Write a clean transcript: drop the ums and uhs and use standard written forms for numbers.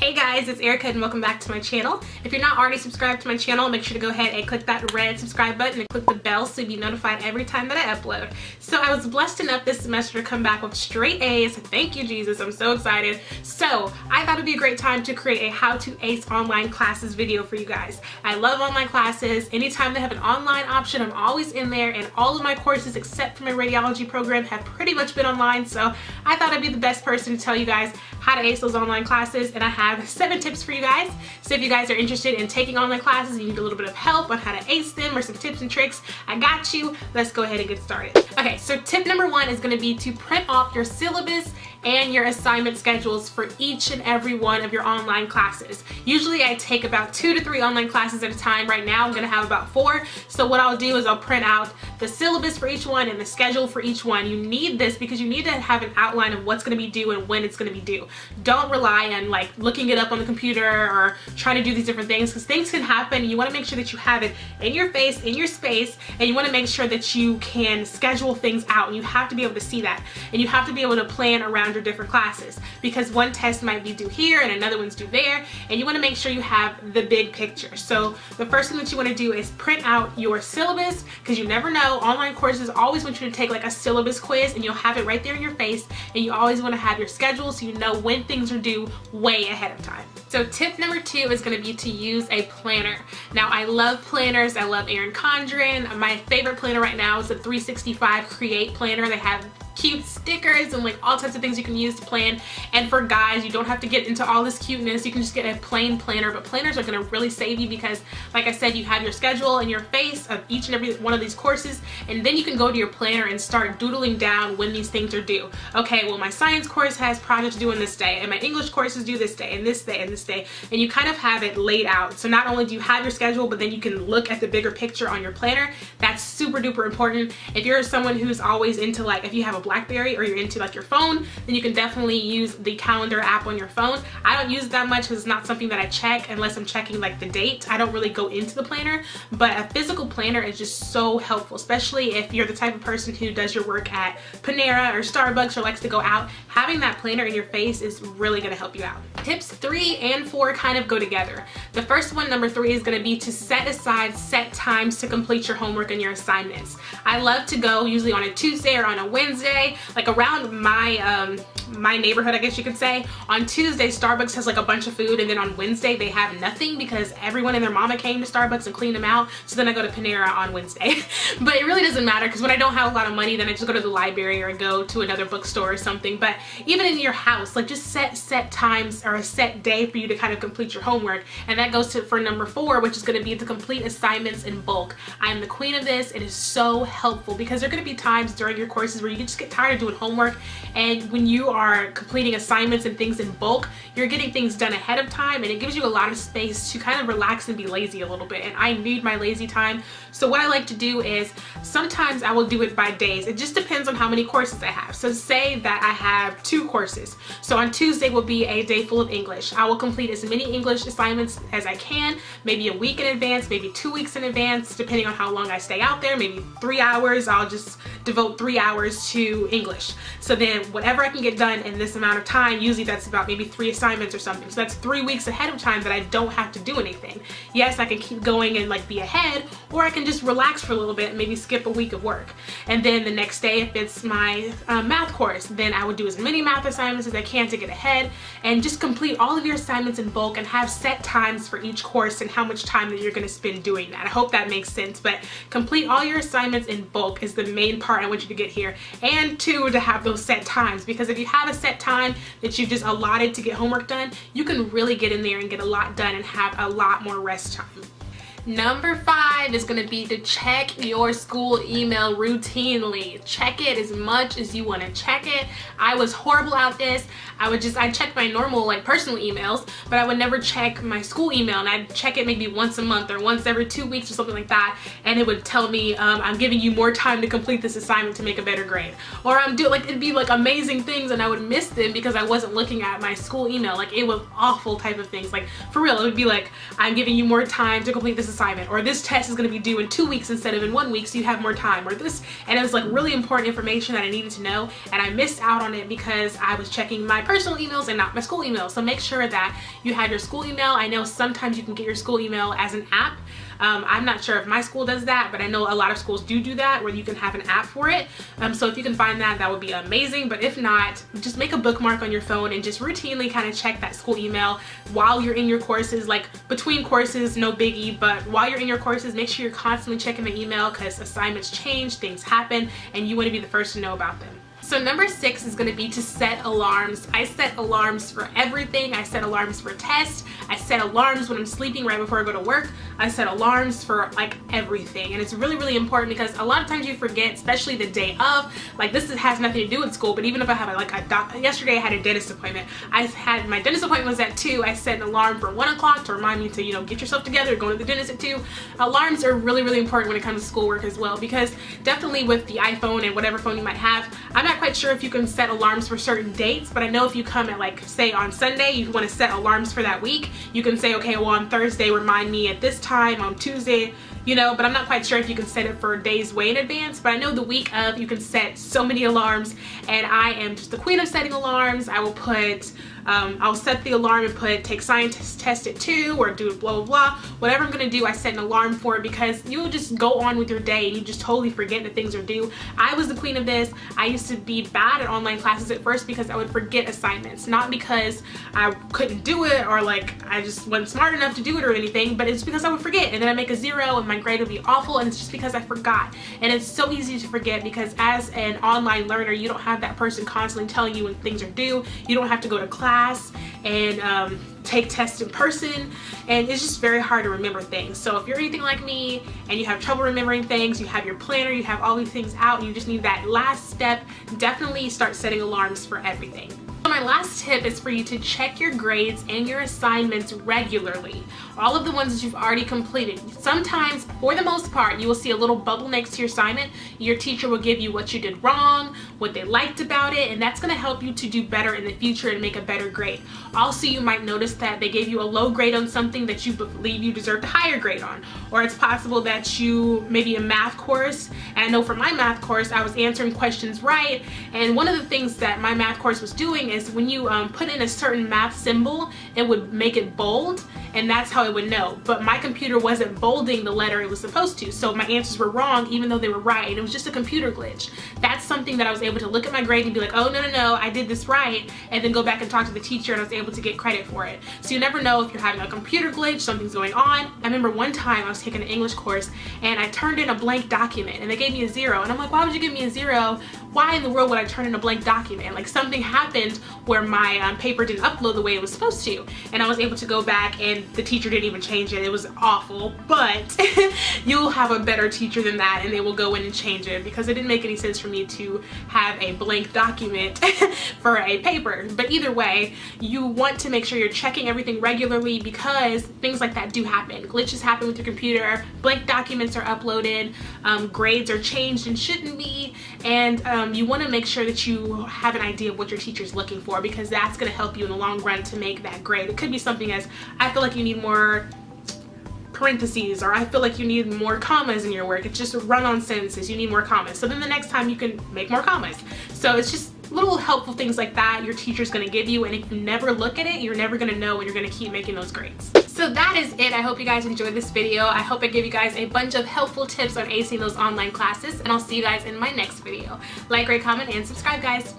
Hey guys, it's Erica and welcome back to my channel. If you're not already subscribed to my channel, make sure to go ahead and click that red subscribe button and click the bell so you'll be notified every time that I upload. So I was blessed enough this semester to come back with straight A's. Thank you, Jesus. I'm so excited. So I thought it'd be a great time to create a how to ace online classes video for you guys. I love online classes. Anytime they have an online option, I'm always in there, and all of my courses except for my radiology program have pretty much been online. So I thought I'd be the best person to tell you guys how to ace those online classes, and I have 7 tips for you guys. So if you guys are interested in taking online classes and you need a little bit of help on how to ace them or some tips and tricks, I got you. Let's go ahead and get started. Okay, so tip number 1 is going to be to print off your syllabus and your assignment schedules for each and every one of your online classes. Usually I take about 2 to 3 online classes at a time. Right now I'm gonna have about 4. So what I'll do is I'll print out the syllabus for each one and the schedule for each one. You need this because you need to have an outline of what's gonna be due and when it's gonna be due. Don't rely on like looking it up on the computer or trying to do these different things, because things can happen and you wanna make sure that you have it in your face, in your space, and you wanna make sure that you can schedule things out, and you have to be able to see that, and you have to be able to plan around your different classes, because one test might be due here and another one's due there, and you want to make sure you have the big picture. So the first thing that you want to do is print out your syllabus, because you never know, online courses always want you to take like a syllabus quiz, and you'll have it right there in your face, and you always want to have your schedule so you know when things are due way ahead of time. So tip number 2 is going to be to use a planner. Now I love planners. I love Erin Condren. My favorite planner right now is the 365 Create planner. They have cute stickers and like all types of things you can use to plan. And for guys, you don't have to get into all this cuteness. You can just get a plain planner, but planners are going to really save you because, like I said, you have your schedule in your face of each and every one of these courses, and then you can go to your planner and start doodling down when these things are due. Okay, well my science course has projects due on this day, and my English course is due this day, and this day, and this day, and you kind of have it laid out. So not only do you have your schedule, but then you can look at the bigger picture on your planner. That's super duper important. If you're someone who's always into, like, if you have a BlackBerry or you're into like your phone, then you can definitely use the calendar app on your phone. I don't use it that much because it's not something that I check unless I'm checking like the date. I don't really go into the planner, but a physical planner is just so helpful, especially if you're the type of person who does your work at Panera or Starbucks or likes to go out. Having that planner in your face is really going to help you out. Tips 3 and 4 kind of go together. The first one, number 3, is going to be to set aside set times to complete your homework and your assignments. I love to go usually on a Tuesday or on a Wednesday, like around my neighborhood, I guess you could say. On Tuesday, Starbucks has like a bunch of food, and then on Wednesday they have nothing because everyone and their mama came to Starbucks and cleaned them out. So then I go to Panera on Wednesday. But it really doesn't matter, because when I don't have a lot of money, then I just go to the library or go to another bookstore or something. But even in your house, like just set times or a set day for you to kind of complete your homework. And that goes to for number 4, which is going to be to complete assignments in bulk. I'm the queen of this. It is so helpful because there are going to be times during your courses where you just get tired of doing homework, and when you are completing assignments and things in bulk, you're getting things done ahead of time, and it gives you a lot of space to kind of relax and be lazy a little bit. And I need my lazy time. So what I like to do is sometimes I will do it by days. It just depends on how many courses I have. So say that I have 2 courses. So on Tuesday will be a day full of English. I will complete as many English assignments as I can, maybe a week in advance, maybe 2 weeks in advance, depending on how long I stay out there. Maybe 3 hours. I'll just devote 3 hours to English. So then whatever I can get done in this amount of time, usually that's about maybe 3 assignments or something. So that's 3 weeks ahead of time that I don't have to do anything. Yes, I can keep going and like be ahead, or I can just relax for a little bit and maybe skip a week of work. And then the next day, if it's my math course, then I would do as many math assignments as I can to get ahead, and just complete all of your assignments in bulk and have set times for each course and how much time that you're going to spend doing that. I hope that makes sense, but complete all your assignments in bulk is the main part I want you to get here. And 2, to have those set times, because if you have a set time that you've just allotted to get homework done, you can really get in there and get a lot done and have a lot more rest time. Number 5 is going to be to check your school email routinely. Check it as much as you want to check it. I was horrible at this. I check my normal like personal emails, but I would never check my school email, and I'd check it maybe once a month or once every 2 weeks or something like that, and it would tell me I'm giving you more time to complete this assignment to make a better grade, or I'm doing like, it'd be like amazing things, and I would miss them because I wasn't looking at my school email. Like it was awful type of things. Like for real, it would be like, I'm giving you more time to complete this assignment, or this test is going to be due in 2 weeks instead of in 1 week, so you have more time, or this. And it was like really important information that I needed to know, and I missed out on it because I was checking my personal emails and not my school email. So make sure that you have your school email. I know sometimes you can get your school email as an app. I'm not sure if my school does that, but I know a lot of schools do that, where you can have an app for it. So if you can find that, that would be amazing. But if not, just make a bookmark on your phone and just routinely kind of check that school email while you're in your courses. Like between courses, no biggie, but while you're in your courses, make sure you're constantly checking the email, because assignments change, things happen, and you want to be the first to know about them. So number 6 is going to be to set alarms. I set alarms for everything. I set alarms for tests. I set alarms when I'm sleeping right before I go to work. I set alarms for like everything. And it's really, really important, because a lot of times you forget, especially the day of. Like this has nothing to do with school, but even if I have yesterday I had a dentist appointment. My dentist appointment was at 2. I set an alarm for 1 o'clock to remind me to, get yourself together, go to the dentist at 2. Alarms are really, really important when it comes to schoolwork as well, because definitely with the iPhone and whatever phone you might have, I'm not quite sure if you can set alarms for certain dates, but I know if you come at like, say on Sunday, you want to set alarms for that week, you can say, okay, well on Thursday remind me at this time, on Tuesday, but I'm not quite sure if you can set it for days way in advance. But I know the week of, you can set so many alarms, and I am just the queen of setting alarms. I will put I'll set the alarm and put take science test at 2, or do blah blah blah, whatever I'm gonna do. I set an alarm for it, because you'll just go on with your day and you just totally forget that things are due. I was the queen of this. I used to be bad at online classes at first, because I would forget assignments, not because I couldn't do it or like I just wasn't smart enough to do it or anything, but it's because I would forget, and then I make a 0 and my grade would be awful, and it's just because I forgot. And it's so easy to forget, because as an online learner, you don't have that person constantly telling you when things are due. You don't have to go to class and take tests in person, and it's just very hard to remember things. So if you're anything like me and you have trouble remembering things, you have your planner, you have all these things out, and you just need that last step, definitely start setting alarms for everything. So my last tip is for you to check your grades and your assignments regularly. All of the ones that you've already completed. Sometimes, for the most part, you will see a little bubble next to your assignment. Your teacher will give you what you did wrong, what they liked about it, and that's going to help you to do better in the future and make a better grade. Also, you might notice that they gave you a low grade on something that you believe you deserved a higher grade on. Or it's possible that you, maybe a math course, and I know for my math course, I was answering questions right, and one of the things that my math course was doing is when you put in a certain math symbol, it would make it bold, and that's how it would know. But my computer wasn't bolding the letter it was supposed to, so my answers were wrong even though they were right, and it was just a computer glitch. That's something that I was able to look at my grade and be like, oh no, I did this right, and then go back and talk to the teacher, and I was able to get credit for it. So you never know if you're having a computer glitch, something's going on. I remember one time I was taking an English course and I turned in a blank document and they gave me a 0, and I'm like, why would you give me a 0? Why in the world would I turn in a blank document? Like something happened where my paper didn't upload the way it was supposed to, and I was able to go back and the teacher didn't even change it. It was awful, but you'll have a better teacher than that, and they will go in and change it, because it didn't make any sense for me to have a blank document for a paper. But either way, you want to make sure you're checking everything regularly, because things like that do happen. Glitches happen with your computer, blank documents are uploaded, grades are changed and shouldn't be, and you want to make sure that you have an idea of what your teacher's looking for, because that's going to help you in the long run to make that grade. It could be something as, I feel like you need more parentheses, or I feel like you need more commas in your work. It's just run-on sentences, you need more commas. So then the next time you can make more commas. So it's just little helpful things like that your teacher's going to give you, and if you never look at it, you're never going to know, and you're going to keep making those grades. So that is it. I hope you guys enjoyed this video. I hope I gave you guys a bunch of helpful tips on acing those online classes, and I'll see you guys in my next video. Like, rate, comment, and subscribe, guys.